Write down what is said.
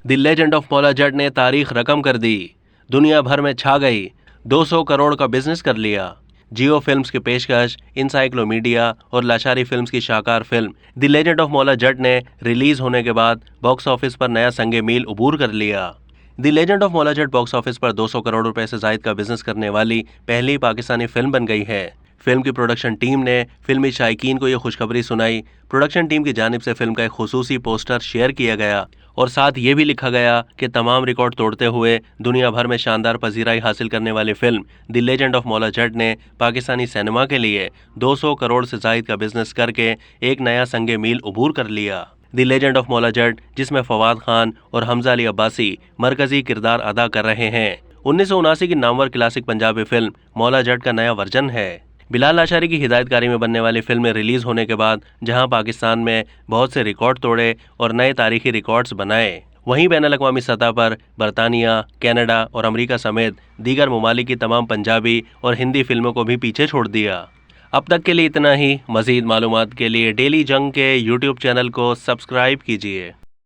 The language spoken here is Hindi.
The legend of Maula Jatt ने तारीख रकम कर दी, दुनिया भर में छा गई, 200 करोड़ का बिजनेस कर लिया। जियो फिल्म्स की पेशकश इंसाइक्लोमीडिया और लाचारी फिल्म्स की शाहकार film the legend of Maula Jatt ने रिलीज होने के बाद बॉक्स ऑफिस पर नया संगे मील उबूर कर लिया। The legend of Maula Jatt box office पर 200 करोड़ रुपए से जायद का बिजनेस करने वाली पहली पाकिस्तानी फिल्म बन गई है। फिल्म की प्रोडक्शन टीम ने फिल्मी शायकीन को यह खुशखबरी सुनाई। प्रोडक्शन टीम की जानिब से फिल्म का एक खुसूसी पोस्टर शेयर किया गया और साथ ये भी लिखा गया कि तमाम रिकॉर्ड तोड़ते हुए दुनिया भर में शानदार पजीराई हासिल करने वाली film the legend of Maula Jatt ने पाकिस्तानी सिनेमा के लिए 200 करोड़ से जायद का बिजनेस करके एक नया संगे मील उबूर कर लिया। The legend of Maula Jatt, जिसमें फवाद खान और हमजा अली अब्बासी मरकजी किरदार अदा कर रहे हैं, 1979 की नामवर क्लासिक पंजाबी फिल्म मौला जट का नया वर्जन है। बिलाल लाशारी की हिदायतकारी में बनने वाली फिल्म रिलीज होने के बाद जहां पाकिस्तान में बहुत से रिकॉर्ड तोड़े और नए तारीखी रिकॉर्ड्स बनाए, वहीं बैनुल-अक़वामी सतह पर बरतानिया, कनाडा और अमेरिका समेत दीगर ममालिक की तमाम पंजाबी और हिंदी फिल्मों को भी पीछे छोड़ दिया। अब तक के लिए इतना ही। मज़ीद मालूमात के लिए डेली जंग के यूट्यूब चैनल को सब्सक्राइब कीजिए।